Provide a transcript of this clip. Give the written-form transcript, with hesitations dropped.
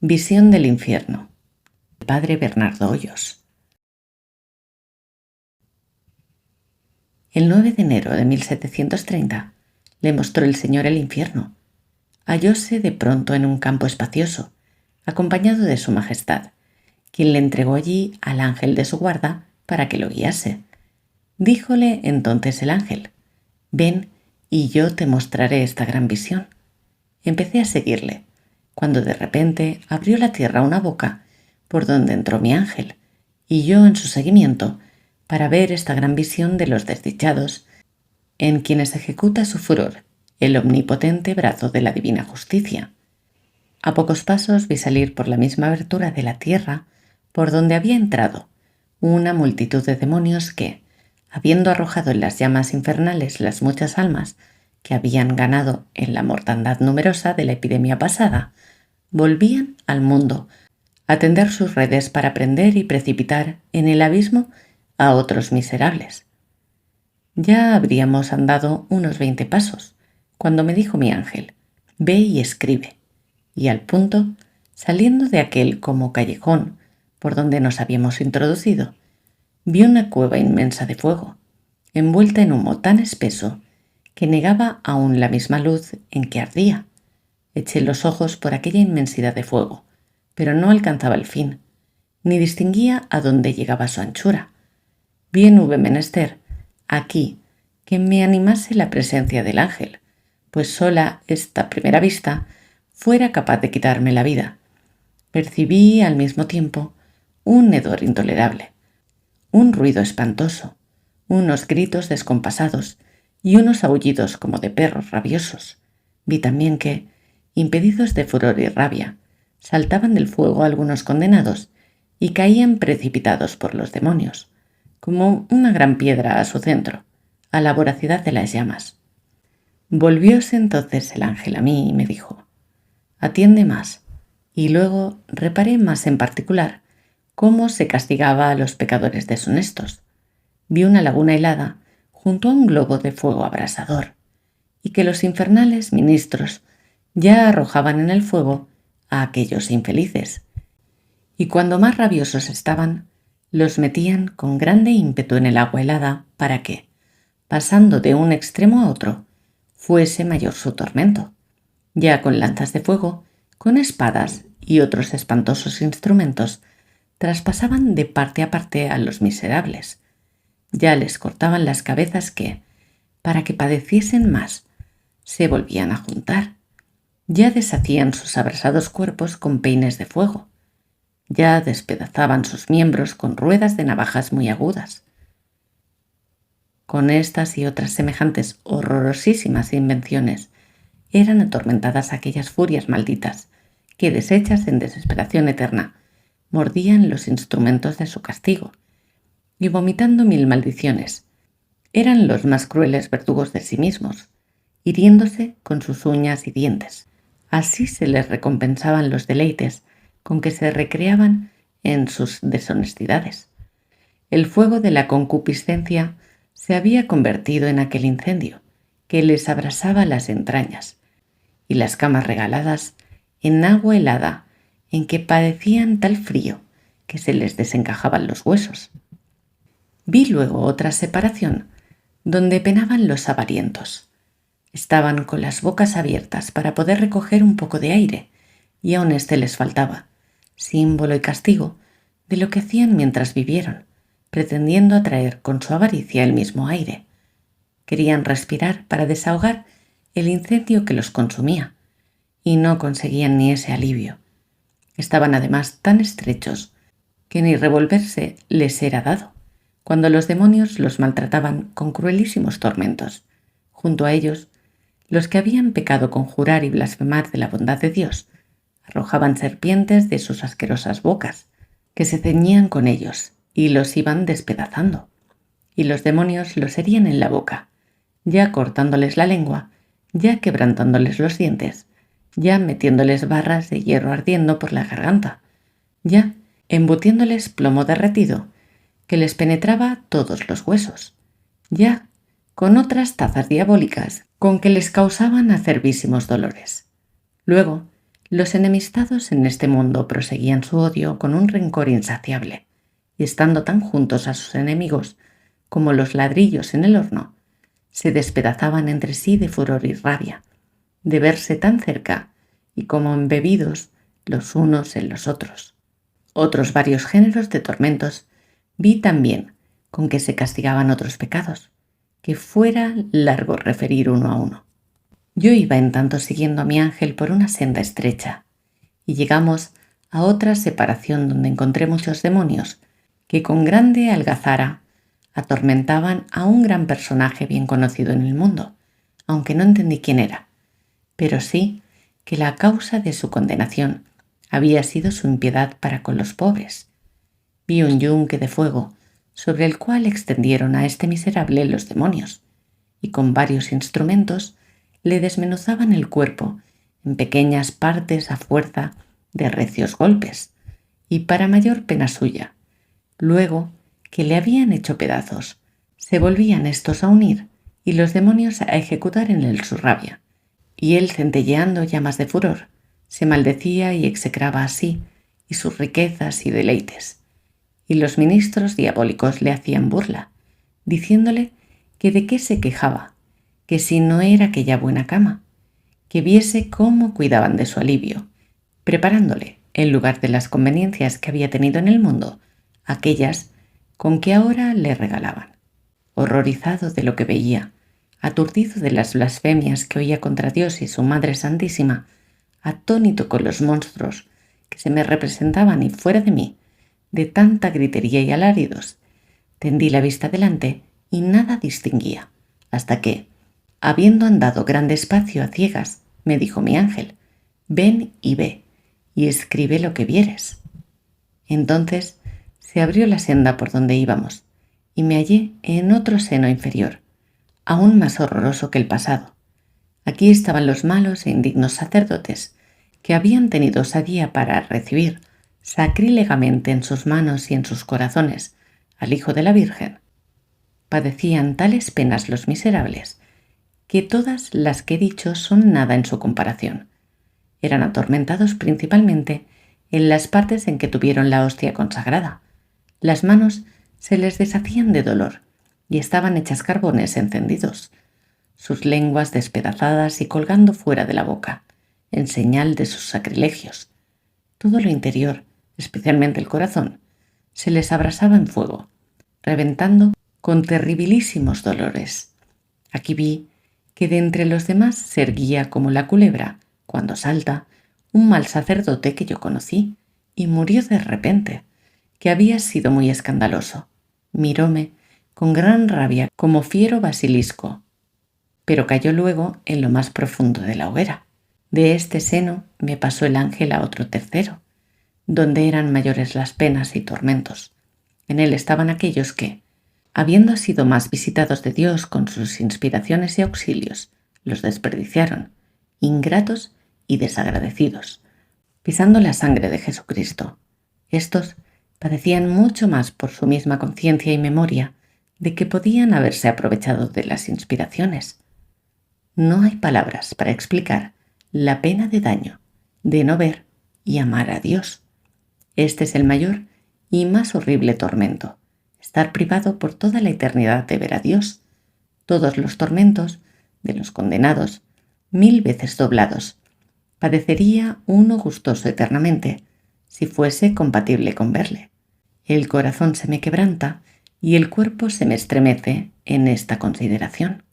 Visión del infierno. El padre Bernardo Hoyos. El 9 de enero de 1730 le mostró el Señor el infierno. Hallóse de pronto en un campo espacioso, acompañado de su majestad, quien le entregó allí al ángel de su guarda para que lo guiase. Díjole entonces el ángel: «Ven, y yo te mostraré esta gran visión». Empecé a seguirle, cuando de repente abrió la tierra una boca por donde entró mi ángel, y yo en su seguimiento, para ver esta gran visión de los desdichados, en quienes ejecuta su furor el omnipotente brazo de la divina justicia. A pocos pasos vi salir por la misma abertura de la tierra por donde había entrado una multitud de demonios que, habiendo arrojado en las llamas infernales las muchas almas que habían ganado en la mortandad numerosa de la epidemia pasada, volvían al mundo a tender sus redes para prender y precipitar en el abismo a otros miserables. Ya habríamos andado unos 20 pasos, cuando me dijo mi ángel: «Ve y escribe». Y al punto, saliendo de aquel como callejón por donde nos habíamos introducido, vi una cueva inmensa de fuego, envuelta en humo tan espeso que negaba aún la misma luz en que ardía. Eché los ojos por aquella inmensidad de fuego, pero no alcanzaba el fin, ni distinguía a dónde llegaba su anchura. Bien hube menester, aquí, que me animase la presencia del ángel, pues sola esta primera vista fuera capaz de quitarme la vida. Percibí al mismo tiempo un hedor intolerable, un ruido espantoso, unos gritos descompasados y unos aullidos como de perros rabiosos. Vi también que, impedidos de furor y rabia, saltaban del fuego algunos condenados y caían precipitados por los demonios, como una gran piedra a su centro, a la voracidad de las llamas. Volvióse entonces el ángel a mí y me dijo: «Atiende más». Y luego reparé más en particular cómo se castigaba a los pecadores deshonestos. Vi una laguna helada junto a un globo de fuego abrasador, y que los infernales ministros ya arrojaban en el fuego a aquellos infelices, y cuando más rabiosos estaban, los metían con grande ímpetu en el agua helada para que, pasando de un extremo a otro, fuese mayor su tormento. Ya con lanzas de fuego, con espadas y otros espantosos instrumentos, traspasaban de parte a parte a los miserables. Ya les cortaban las cabezas que, para que padeciesen más, se volvían a juntar. Ya deshacían sus abrasados cuerpos con peines de fuego. Ya despedazaban sus miembros con ruedas de navajas muy agudas. Con estas y otras semejantes horrorosísimas invenciones eran atormentadas aquellas furias malditas que, deshechas en desesperación eterna, mordían los instrumentos de su castigo y, vomitando mil maldiciones, eran los más crueles verdugos de sí mismos, hiriéndose con sus uñas y dientes. Así se les recompensaban los deleites con que se recreaban en sus deshonestidades. El fuego de la concupiscencia se había convertido en aquel incendio que les abrasaba las entrañas, y las camas regaladas en agua helada en que padecían tal frío que se les desencajaban los huesos. Vi luego otra separación donde penaban los avarientos. Estaban con las bocas abiertas para poder recoger un poco de aire, y aún éste les faltaba, símbolo y castigo de lo que hacían mientras vivieron, pretendiendo atraer con su avaricia el mismo aire. Querían respirar para desahogar el incendio que los consumía, y no conseguían ni ese alivio. Estaban además tan estrechos que ni revolverse les era dado, cuando los demonios los maltrataban con cruelísimos tormentos. Junto a ellos, los que habían pecado con jurar y blasfemar de la bondad de Dios arrojaban serpientes de sus asquerosas bocas, que se ceñían con ellos y los iban despedazando, y los demonios los herían en la boca, ya cortándoles la lengua, ya quebrantándoles los dientes, ya metiéndoles barras de hierro ardiendo por la garganta, ya embutiéndoles plomo derretido que les penetraba todos los huesos, ya con otras tazas diabólicas con que les causaban acervísimos dolores. Luego Los enemistados en este mundo proseguían su odio con un rencor insaciable, y estando tan juntos a sus enemigos como los ladrillos en el horno, se despedazaban entre sí de furor y rabia, de verse tan cerca y como embebidos los unos en los otros. Otros varios géneros de tormentos vi también con que se castigaban otros pecados, que fuera largo referir uno a uno. Yo iba en tanto siguiendo a mi ángel por una senda estrecha, y llegamos a otra separación donde encontré muchos demonios que con grande algazara atormentaban a un gran personaje bien conocido en el mundo, aunque no entendí quién era, pero sí que la causa de su condenación había sido su impiedad para con los pobres. Vi un yunque de fuego sobre el cual extendieron a este miserable los demonios, y con varios instrumentos le desmenuzaban el cuerpo en pequeñas partes a fuerza de recios golpes, y para mayor pena suya, luego que le habían hecho pedazos, se volvían estos a unir y los demonios a ejecutar en él su rabia, y él, centelleando llamas de furor, se maldecía y execraba así y sus riquezas y deleites, y los ministros diabólicos le hacían burla, diciéndole que de qué se quejaba, que si no era aquella buena cama, que viese cómo cuidaban de su alivio, preparándole, en lugar de las conveniencias que había tenido en el mundo, aquellas con que ahora le regalaban. Horrorizado de lo que veía, aturdido de las blasfemias que oía contra Dios y su Madre Santísima, atónito con los monstruos que se me representaban y fuera de mí, de tanta gritería y alaridos, tendí la vista delante y nada distinguía, hasta que, habiendo andado grande espacio a ciegas, me dijo mi ángel: ven y ve, y escribe lo que vieres. Entonces se abrió la senda por donde íbamos, y me hallé en otro seno inferior, aún más horroroso que el pasado. Aquí estaban los malos e indignos sacerdotes, que habían tenido osadía para recibir sacrílegamente en sus manos y en sus corazones al Hijo de la Virgen. Padecían tales penas los miserables, que todas las que he dicho son nada en su comparación. Eran atormentados principalmente en las partes en que tuvieron la hostia consagrada. Las manos se les deshacían de dolor y estaban hechas carbones encendidos, sus lenguas despedazadas y colgando fuera de la boca, en señal de sus sacrilegios. Todo lo interior, especialmente el corazón, se les abrasaba en fuego, reventando con terribilísimos dolores. Aquí vi que de entre los demás se erguía como la culebra, cuando salta, un mal sacerdote que yo conocí, y murió de repente, que había sido muy escandaloso. Miróme con gran rabia como fiero basilisco, pero cayó luego en lo más profundo de la hoguera. De este seno me pasó el ángel a otro tercero, donde eran mayores las penas y tormentos. En él estaban aquellos que, habiendo sido más visitados de Dios con sus inspiraciones y auxilios, los desperdiciaron, ingratos y desagradecidos, pisando la sangre de Jesucristo. Estos padecían mucho más por su misma conciencia y memoria de que podían haberse aprovechado de las inspiraciones. No hay palabras para explicar la pena de daño de no ver y amar a Dios. Este es el mayor y más horrible tormento, estar privado por toda la eternidad de ver a Dios. Todos los tormentos de los condenados, 1000 veces doblados, padecería uno gustoso eternamente, si fuese compatible con verle. El corazón se me quebranta y el cuerpo se me estremece en esta consideración.